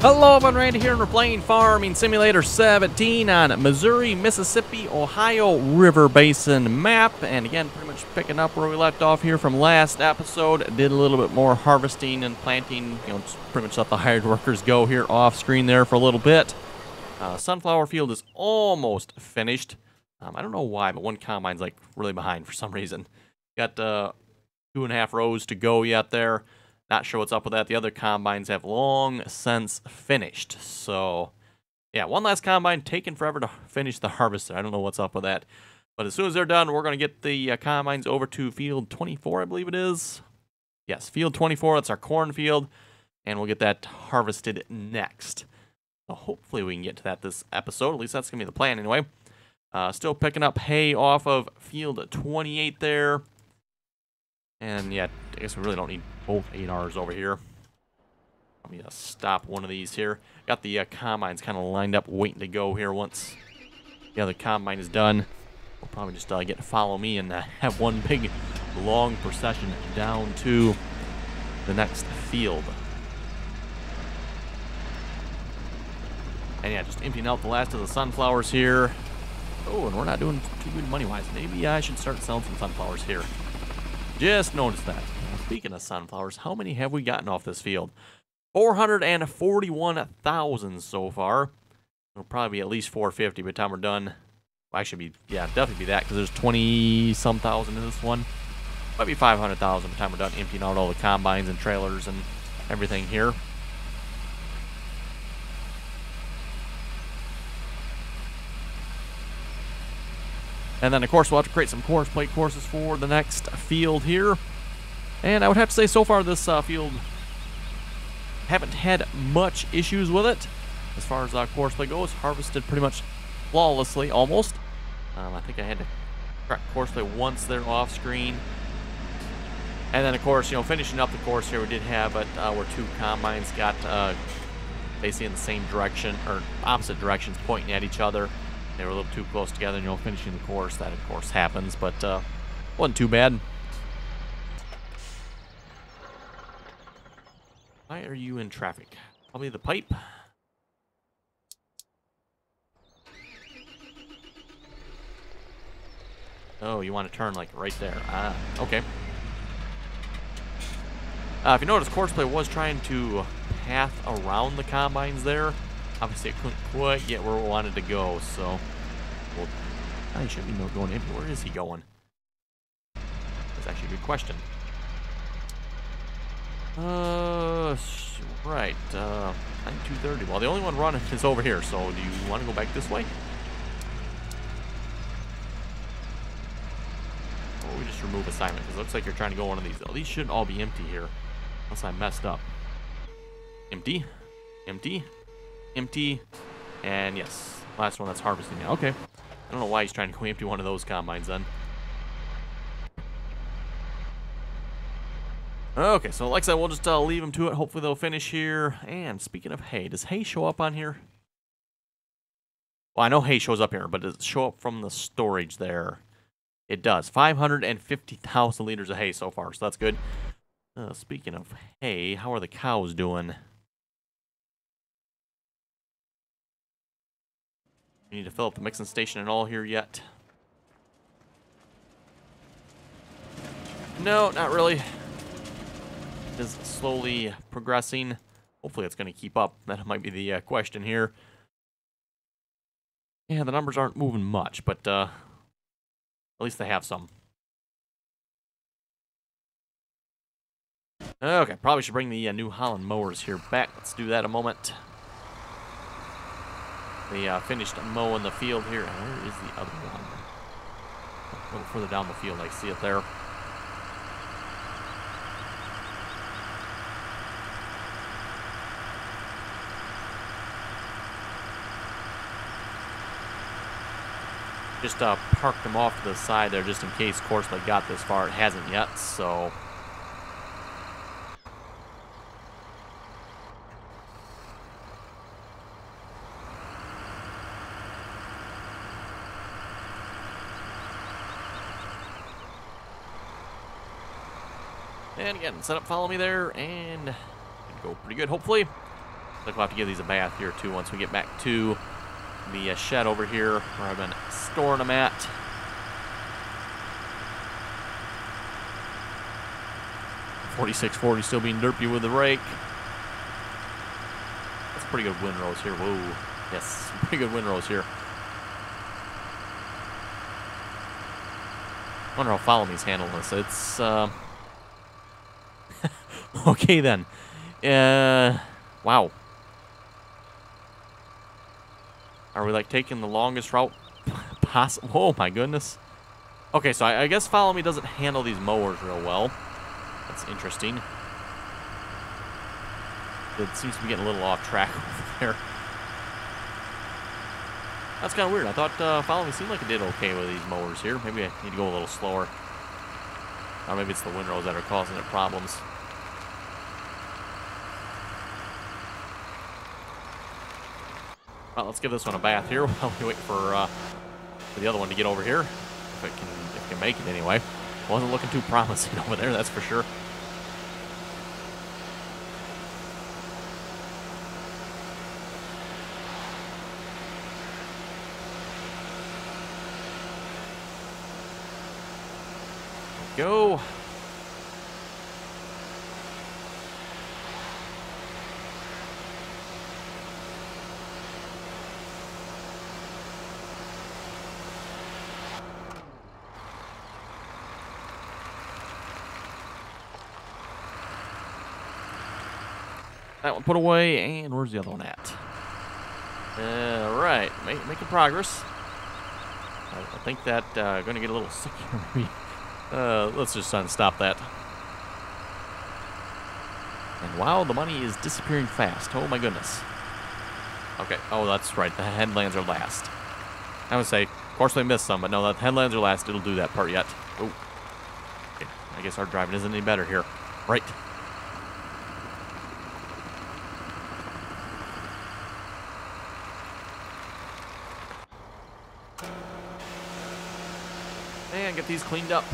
Hello, I'm Randy here, and we're playing Farming Simulator 17 on Missouri, Mississippi, Ohio River Basin map. And again, pretty much picking up where we left off here from last episode. Did a little bit more harvesting and planting, just pretty much let the hired workers go here off screen there for a little bit. Sunflower field is almost finished. I don't know why, but one combine's like really behind for some reason. Got 2.5 rows to go yet there. Not sure what's up with that. The other combines have long since finished. So, yeah, one last combine taking forever to finish the harvester. I don't know what's up with that. But as soon as they're done, we're going to get the combines over to field 24, I believe it is. Yes, field 24. That's our cornfield. And we'll get that harvested next. So hopefully we can get to that this episode. At least that's going to be the plan anyway. Still picking up hay off of field 28 there. And yeah, I guess we really don't need both 8Rs over here. Let me stop one of these here. Got the combines kind of lined up waiting to go here once the other combine is done. We'll probably just follow me and have one big long procession down to the next field. And yeah, just emptying out the last of the sunflowers here. Oh, and we're not doing too good money-wise. Maybe I should start selling some sunflowers here. Just noticed that. Speaking of sunflowers, how many have we gotten off this field? 441,000 so far. It'll probably be at least 450 by the time we're done. Well, actually, yeah, definitely be that because there's 20-some thousand in this one. Might be 500,000 by the time we're done emptying out all the combines and trailers and everything here. And then, of course, we'll have to create some course plate courses for the next field here. And I would have to say, so far, this field, haven't had much issues with it. As far as course plate goes, harvested pretty much flawlessly, almost. I think I had to crack course plate once there off screen. And then, of course, finishing up the course here, we did have it where two combines got basically in the same direction, or opposite directions, pointing at each other. They were a little too close together, and finishing the course. That, of course, happens, but wasn't too bad. Why are you in traffic? Probably the pipe. Oh, you want to turn, like, right there. Ah, okay. If you notice, courseplay was trying to path around the combines there. Obviously, it couldn't quite get where we wanted to go, so I should be going in. Where is he going? That's actually a good question. Right. 2:30. Well, the only one running is over here, so do you want to go back this way? Or we just remove assignment, because it looks like you're trying to go one of these. These shouldn't all be empty here, unless I messed up. Empty. Empty. Empty, and yes, last one that's harvesting now. Okay, I don't know why he's trying to go empty one of those combines then. Okay, so like I said, we'll just leave them to it. Hopefully they'll finish here. And speaking of hay, does hay show up on here? Well, I know hay shows up here, but does it show up from the storage there? It does. 550,000 liters of hay so far, so that's good. Speaking of hay, how are the cows doing? We need to fill up the mixing station and all here yet. No, not really. It is slowly progressing. Hopefully it's going to keep up. That might be the question here. Yeah, the numbers aren't moving much, but at least they have some. Okay, probably should bring the New Holland mowers here back. Let's do that in a moment. They finished mowing the field here. And where is the other one? A little further down the field, I see it there. Just parked them off to the side there just in case Courseplay got this far. It hasn't yet, so... And again, set up, follow me there, and go pretty good, hopefully. Like we'll have to give these a bath here too once we get back to the shed over here where I've been storing them at. .4640 still being derpy with the rake. That's a pretty good windrows here. Whoa. Yes, some pretty good windrows here. I wonder how Follow Me's handling this. It's, okay then. Wow. Are we like taking the longest route possible? Oh my goodness. Okay, so I guess Follow Me doesn't handle these mowers real well. That's interesting. It seems to be getting a little off track over there. That's kind of weird. I thought Follow Me seemed like it did okay with these mowers here. Maybe I need to go a little slower. Or maybe it's the windrows that are causing it problems. Well, let's give this one a bath here while we wait for the other one to get over here. If it can make it anyway. Wasn't looking too promising over there, that's for sure. Go. That one put away, and where's the other one at? Right, making progress. I think that going to get a little sick here, maybe. Let's just stop that. And wow, the money is disappearing fast. Oh my goodness. Okay, oh that's right, the headlands are last. I would say, of course they missed some, but no, the headlands are last. It'll do that part yet. Oh. Okay, I guess our driving isn't any better here. Right. And get these cleaned up.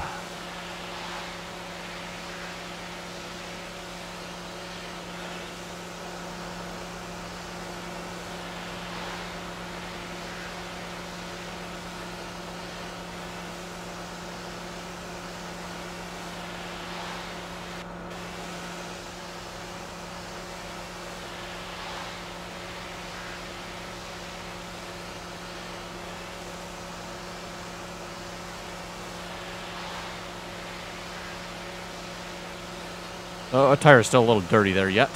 Oh, a tire's still a little dirty there yet.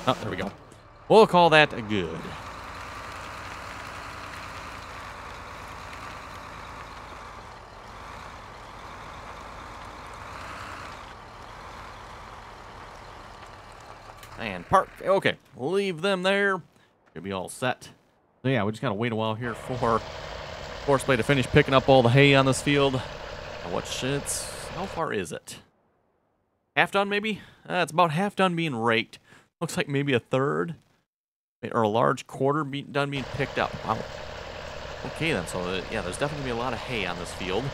Oh, there we go. We'll call that good. And park. Okay, leave them there. Should be all set. So yeah, we just gotta wait a while here for Horseplay to finish picking up all the hay on this field. How far is it? Half done, maybe? It's about half done being raked. Looks like maybe a third. Or a large quarter done being picked up. Wow. Okay, then. So, yeah, there's definitely going to be a lot of hay on this field.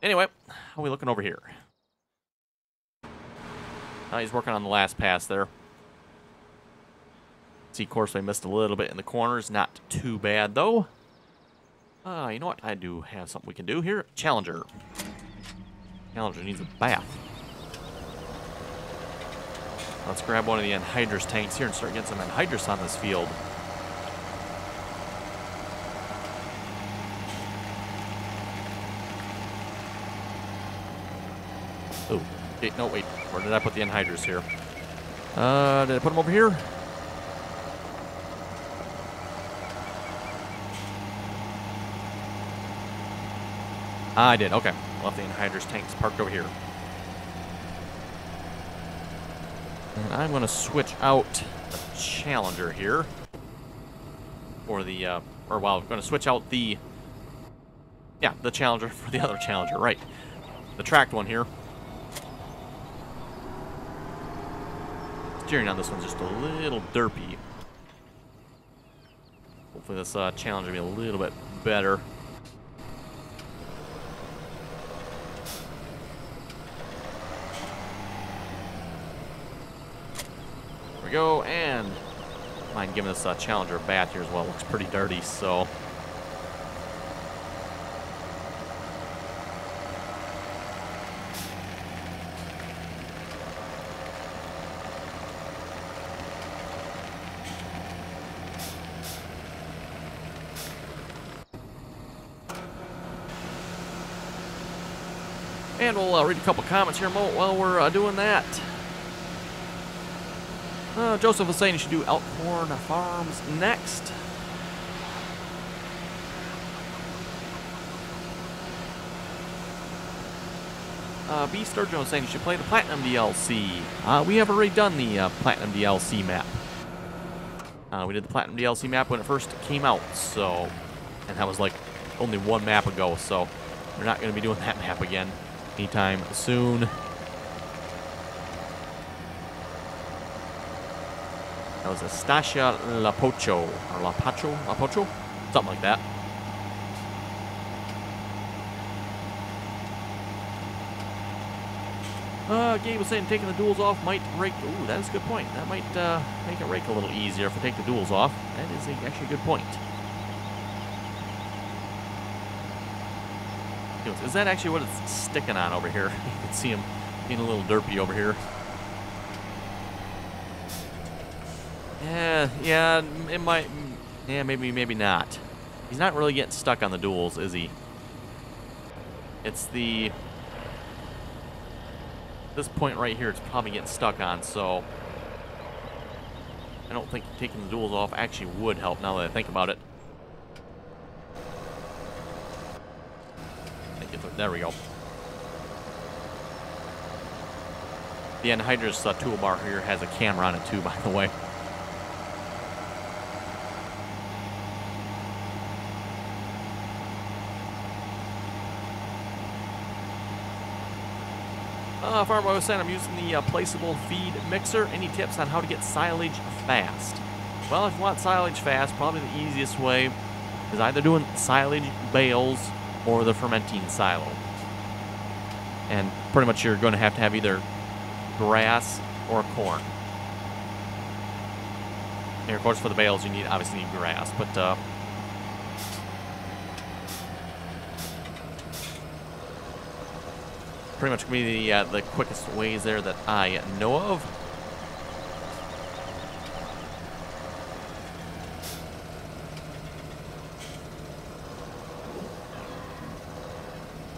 Anyway, how are we looking over here? He's working on the last pass there. See, of course, I missed a little bit in the corners. Not too bad, though. You know what? I do have something we can do here. Challenger. Challenger needs a bath. Let's grab one of the Anhydrous tanks here and start getting some Anhydrous on this field. Oh, okay, no, wait. Where did I put the Anhydrous here? Did I put them over here? I did, okay. Left the Anhydrous tanks parked over here. And I'm going to switch out the Challenger here. For the, I'm going to switch out the, yeah, the Challenger for the other Challenger, right. The tracked one here. Steering on this one's just a little derpy. Hopefully this Challenger will be a little bit better. go, and mind giving this Challenger a bath here as well. It looks pretty dirty, so. And we'll read a couple comments here while we're doing that. Joseph was saying you should do Elkhorn Farms next. B. Sturgeon was saying you should play the Platinum DLC. We have already done the Platinum DLC map. We did the Platinum DLC map when it first came out, so, and that was like only one map ago, so we're not going to be doing that map again anytime soon. That was Estacia Lapocho, or Lapocho? Something like that. Gabe was saying taking the duals off might rake. Ooh, that is a good point. That might make it rake a little easier if we take the duals off. That is actually a good point. Is that actually what it's sticking on over here? You can see him being a little derpy over here. Yeah, it might. Yeah, maybe not. He's not really getting stuck on the duals, is he? It's this point right here. It's probably getting stuck on. So I don't think taking the duals off actually would help. Now that I think about it. There we go. The Anhydrous toolbar here has a camera on it too, by the way. Farmer was saying I'm using the placeable feed mixer. Any tips on how to get silage fast? Well, if you want silage fast, probably the easiest way is either doing silage bales or the fermenting silo. And pretty much you're going to have either grass or corn. And of course for the bales you obviously need grass, but pretty much going to be the quickest ways there that I know of.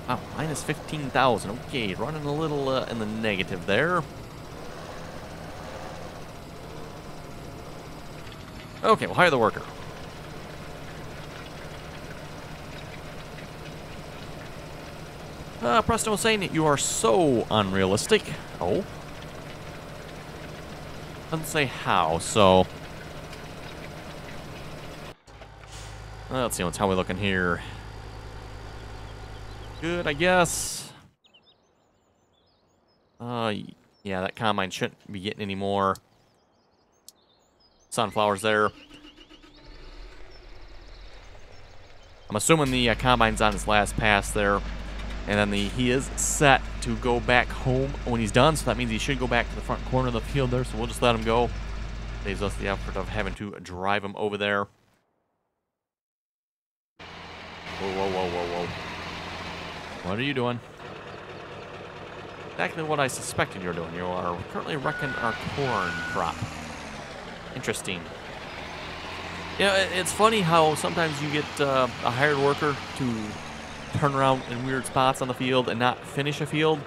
Oh, minus 15,000. Okay, running a little in the negative there. Okay, we'll hire the worker. Preston was saying that you are so unrealistic. Oh. Doesn't say how, so. Let's see, how we looking here. Good, I guess. Yeah, that combine shouldn't be getting any more sunflowers there. I'm assuming the combine's on his last pass there. And then he is set to go back home when he's done, so that means he should go back to the front corner of the field there, so we'll just let him go. Saves us the effort of having to drive him over there. Whoa, whoa, whoa, whoa, whoa. What are you doing? Exactly what I suspected you were doing. You are currently wrecking our corn crop. Interesting. You know, it's funny how sometimes you get a hired worker to turn around in weird spots on the field and not finish a field.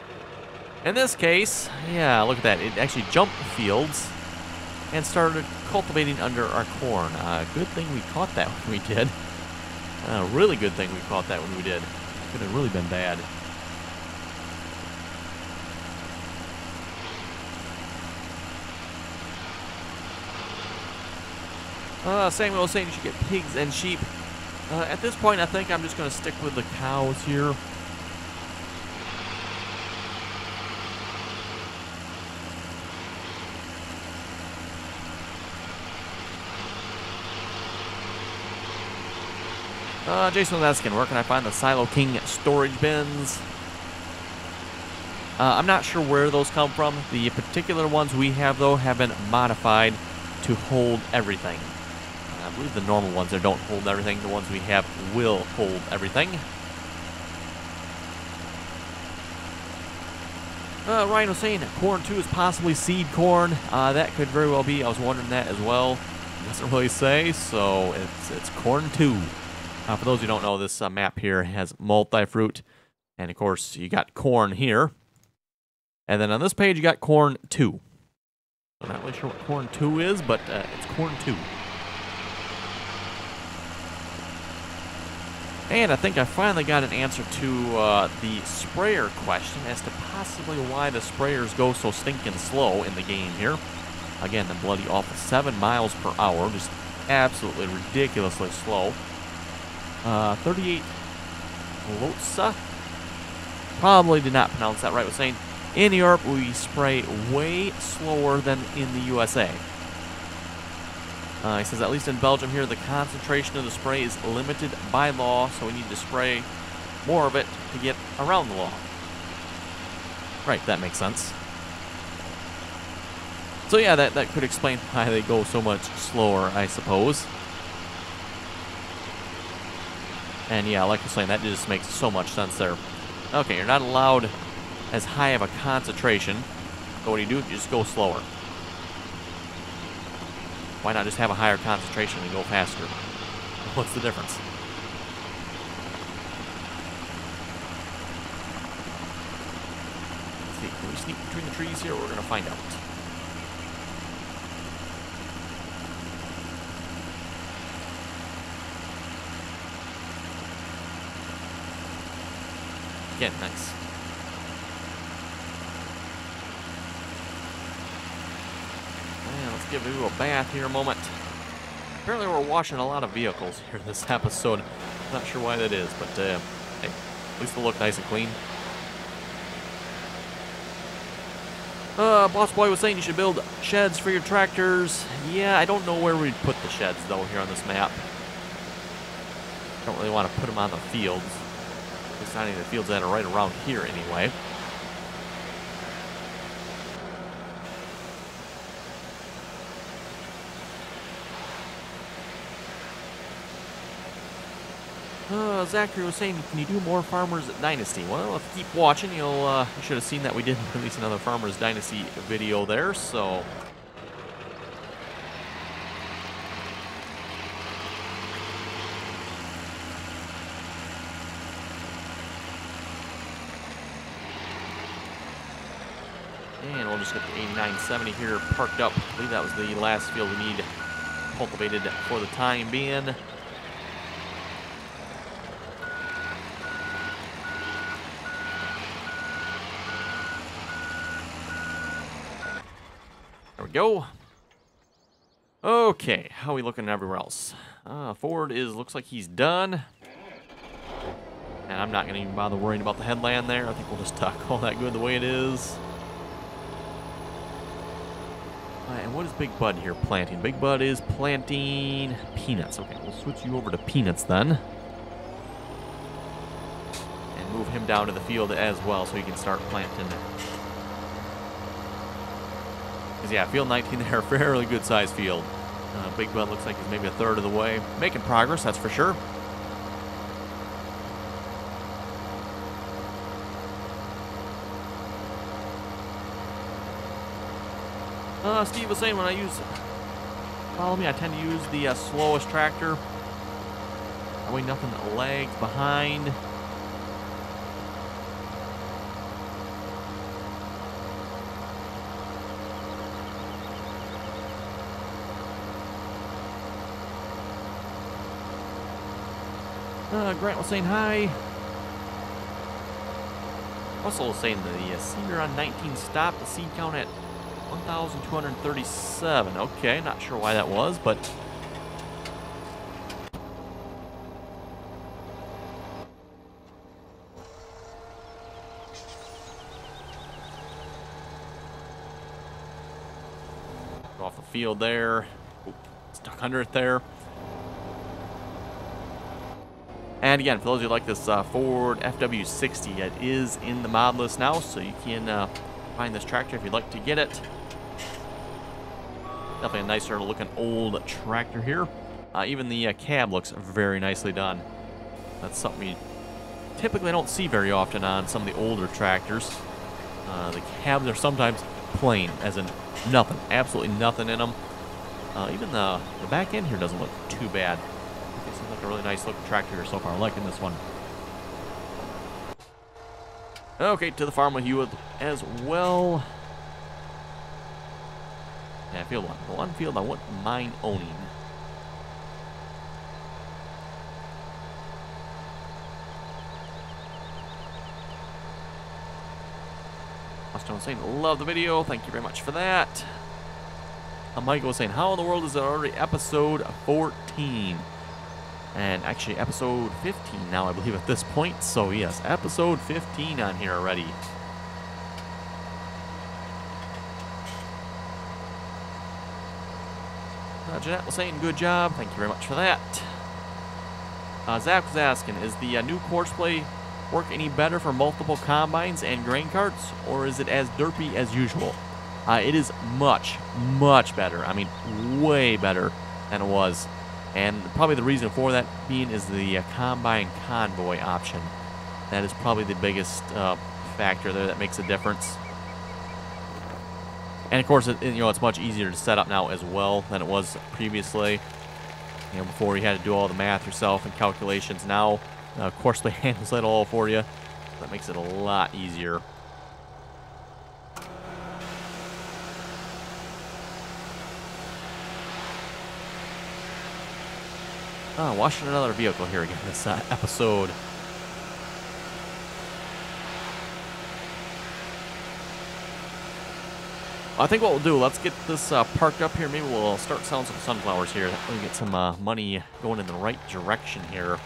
In this case, yeah, look at that. It actually jumped fields and started cultivating under our corn. Good thing we caught that when we did. Really good thing we caught that when we did. Could have really been bad. Samuel was saying you should get pigs and sheep. At this point, I think I'm just going to stick with the cows here. Jason was asking, where can I find the Silo King storage bins? I'm not sure where those come from. The particular ones we have, though, have been modified to hold everything. I believe the normal ones there don't hold everything. The ones we have will hold everything. Ryan was saying that corn 2 is possibly seed corn. That could very well be. I was wondering that as well. It doesn't really say, so it's corn 2. For those who don't know, this map here has multi-fruit. And, of course, you got corn here. And then on this page, you got corn 2. I'm not really sure what corn 2 is, but it's corn 2. And I think I finally got an answer to the sprayer question as to possibly why the sprayers go so stinking slow in the game here. Again, the bloody awful 7 miles per hour, just absolutely ridiculously slow. 38 Lotsa. Probably did not pronounce that right. Was saying in Europe we spray way slower than in the USA. He says, at least in Belgium here, the concentration of the spray is limited by law, so we need to spray more of it to get around the law. Right, that makes sense. So yeah, that could explain why they go so much slower, I suppose. And yeah, like I was saying, that just makes so much sense there. Okay, you're not allowed as high of a concentration. So what do? You just go slower. Why not just have a higher concentration and go faster? What's the difference? Let's see, can we sneak between the trees here? We're going to find out. Again, nice. Give you a bath here a moment. Apparently we're washing a lot of vehicles here this episode. Not sure why that is, but hey, at least they'll look nice and clean. Boss Boy was saying you should build sheds for your tractors. Yeah, I don't know where we'd put the sheds though here on this map. Don't really want to put them on the fields. At least not any of the fields that are right around here anyway. Zachary was saying, can you do more Farmers Dynasty? Well, if you keep watching, you should have seen that we did release another Farmers Dynasty video there, so... And we'll just get the 8970 here parked up. I believe that was the last field we need cultivated for the time being. There we go. Okay, how are we looking everywhere else? Ford looks like he's done. And I'm not going to even bother worrying about the headland there. I think we'll just call that good the way it is. And what is Big Bud here planting? Big Bud is planting peanuts. Okay, we'll switch you over to peanuts then. And move him down to the field as well so he can start planting. Because yeah, field 19 there, fairly good sized field. Big Bud looks like he's maybe a third of the way. Making progress, that's for sure. Steve was saying when I follow me, I tend to use the slowest tractor. That way nothing lags behind. Grant was saying hi. Russell was saying the senior on 19 stopped the seed count at 1,237. Okay, not sure why that was, but... Go off the field there. Oop, stuck under it there. And again, for those of you who like this Ford FW60, it is in the mod list now, so you can find this tractor if you'd like to get it. Definitely a nicer looking old tractor here. Even the cab looks very nicely done. That's something you typically don't see very often on some of the older tractors. The cabs are sometimes plain, as in nothing, absolutely nothing in them. Even the back end here doesn't look too bad. It seems like a really nice looking tractor here so far. I'm liking this one. Okay, to the farm with you as well. Yeah, field one. The one field I wouldn't mind owning. Stone saying, love the video. Thank you very much for that. Michael was saying, how in the world is it already episode 14? And actually episode 15 now, I believe, at this point. So yes, episode 15 on here already. Jeanette was saying, good job. Thank you very much for that. Zach was asking, is the new courseplay work any better for multiple combines and grain carts, or is it as derpy as usual? It is much, much better. I mean, way better than it was. And probably the reason for that being is the combine convoy option. That is probably the biggest factor there that makes a difference. And of course, it's much easier to set up now as well than it was previously. Before you had to do all the math yourself and calculations. Now, courseplay handles that all for you. That makes it a lot easier. Washing another vehicle here again this episode. I think what we'll do, let's get this parked up here. Maybe we'll start selling some sunflowers here. That way we get some money going in the right direction here.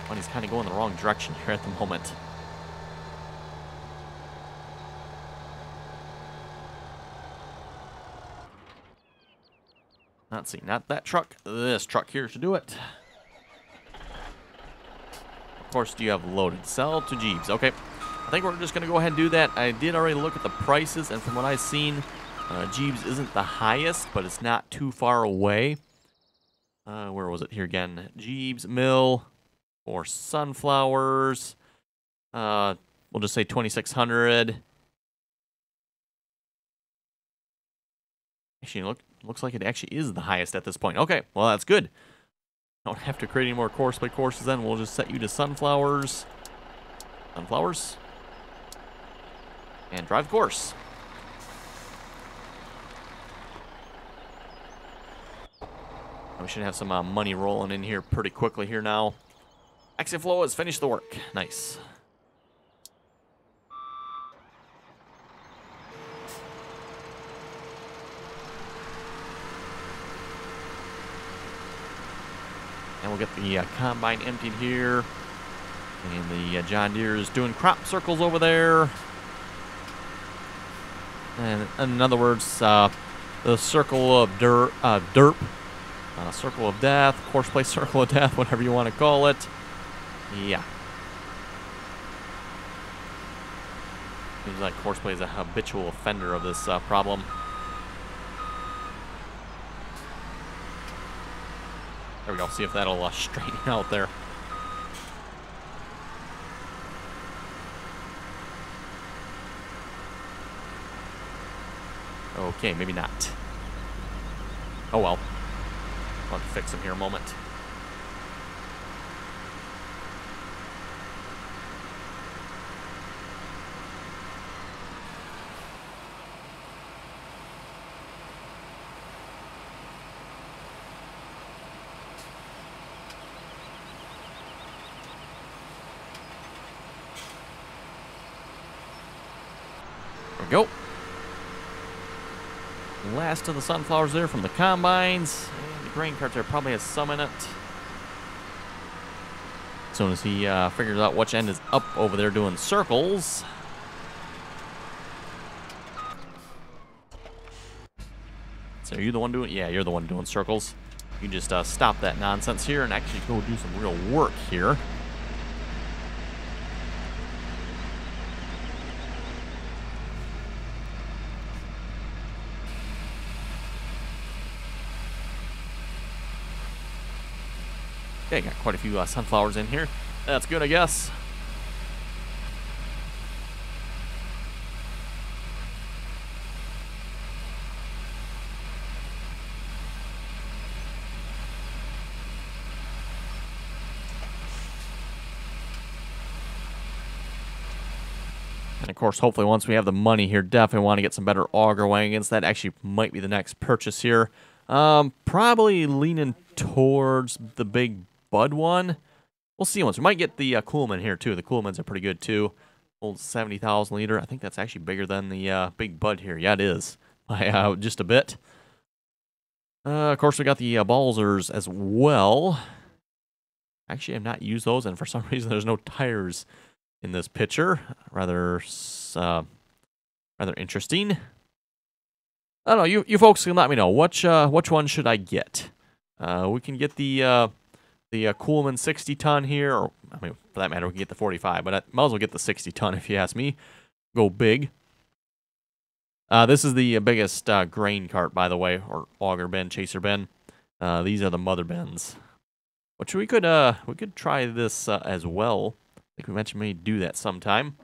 Money's kind of going the wrong direction here at the moment. Let's see, not that truck. This truck here should do it. Of course, do you have loaded? Sell to Jeeves. Okay. I think we're just going to go ahead and do that. I did already look at the prices, and from what I've seen, Jeeves isn't the highest, but it's not too far away. Where was it here again? Jeeves Mill for sunflowers. We'll just say 2,600. Actually, looks like it actually is the highest at this point. Okay, well, that's good. Don't have to create any more courseplay courses then. We'll just set you to sunflowers. Sunflowers. And drive course. We should have some money rolling in here pretty quickly here now. Exit flow has finished the work. Nice. And we'll get the combine emptied here. And the John Deere is doing crop circles over there. And in other words, the circle of derp, circle of death, courseplay circle of death, whatever you want to call it. Yeah. Seems like courseplay is a habitual offender of this problem. There we go. See if that'll straighten out there. Okay, maybe not. Oh well. I'll have to fix him here in a moment. There we go. Last of the sunflowers there from the combines. And the grain cart there probably has some in it. As soon as he figures out which end is up over there doing circles. So are you the one doing? Yeah, you're the one doing circles. You can just stop that nonsense here and actually go do some real work here. Okay, got quite a few sunflowers in here. That's good, I guess. And of course, hopefully once we have the money here, definitely want to get some better auger wagons. That actually might be the next purchase here. Probably leaning towards the big Bud one. We'll see once. We might get the Coolman here too. The Coolmans are pretty good too. Old 70,000 liter. I think that's actually bigger than the big Bud here. Yeah, it is. By just a bit. Of course, we got the Balsers as well. Actually, I've not used those, and for some reason, there's no tires in this picture. Rather interesting. I don't know. You folks can let me know which one should I get. We can get the Coolman 60-ton here, or I mean, for that matter, we can get the 45, but I might as well get the 60-ton if you ask me. Go big. This is the biggest grain cart, by the way, or auger bin, chaser bin. These are the mother bins, which we could try this as well. I think we mentioned we may do that sometime.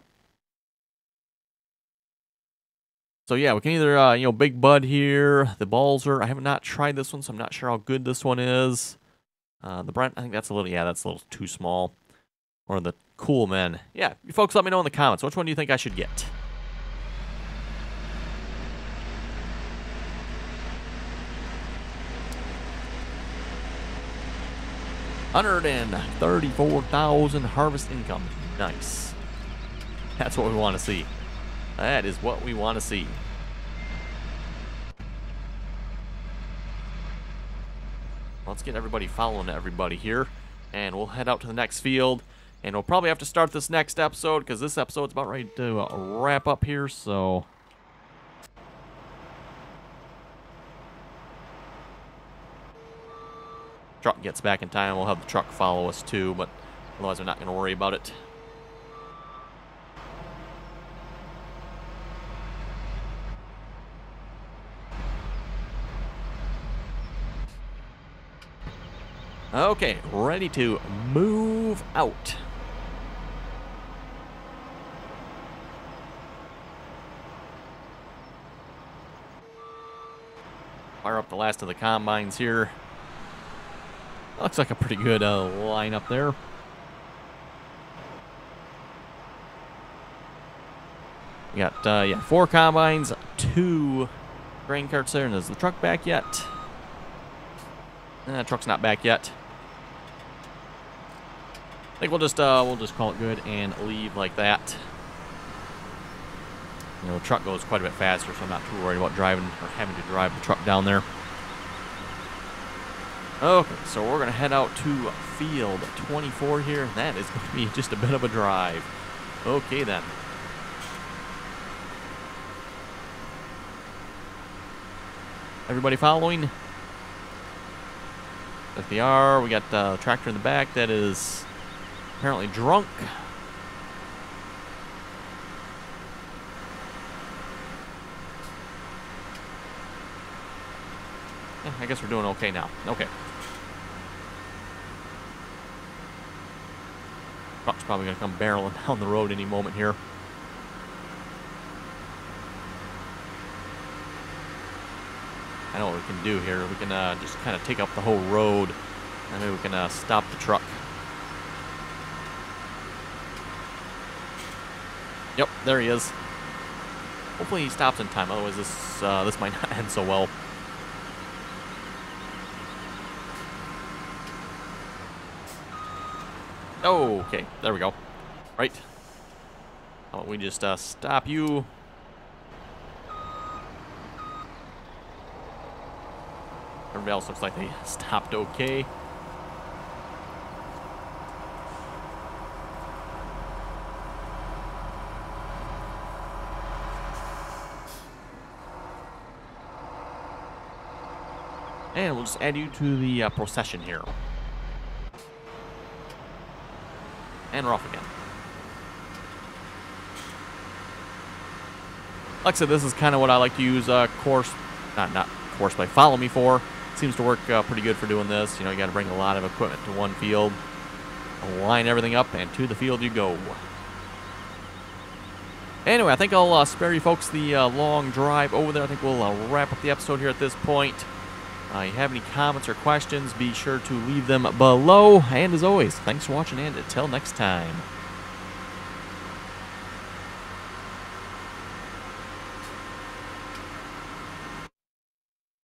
So yeah, we can either Big Bud here, the Balzer. I have not tried this one, so I'm not sure how good this one is. The Brent, I think that's a little too small. Or the Coolman. Yeah, you folks let me know in the comments. Which one do you think I should get? $134,000 harvest income. Nice. That's what we want to see. That is what we want to see. Let's get everybody following everybody here. And we'll head out to the next field. And we'll probably have to start this next episode, because this episode's about ready to wrap up here, so... Truck gets back in time, we'll have the truck follow us too, but otherwise we're not going to worry about it. Okay, ready to move out. Fire up the last of the combines here. Looks like a pretty good line up there. We got 4 combines, 2 grain carts there, and is the truck back yet? Truck's not back yet. I think we'll just call it good and leave like that. You know, the truck goes quite a bit faster, so I'm not too worried about driving or having to drive the truck down there. Okay, so we're going to head out to field 24 here. That is going to be just a bit of a drive. Okay, then. Everybody following? If they are, we got the tractor in the back that is apparently drunk. Yeah, I guess we're doing okay now. Okay. Truck's probably going to come barreling down the road any moment here. I know what we can do here. We can just kind of take up the whole road, and maybe we can stop the truck. Yep, there he is. Hopefully he stops in time, otherwise this might not end so well. Okay, there we go. Right. How about we just stop you? Everybody else looks like they stopped okay. And we'll just add you to the procession here. And we're off again. Like I said, this is kind of what I like to use not course play, follow me for. Seems to work pretty good for doing this. You know, you got to bring a lot of equipment to one field, line everything up, and to the field you go. Anyway, I think I'll spare you folks the long drive over there. I think we'll wrap up the episode here at this point. You have any comments or questions, be sure to leave them below. And as always, thanks for watching, and until next time.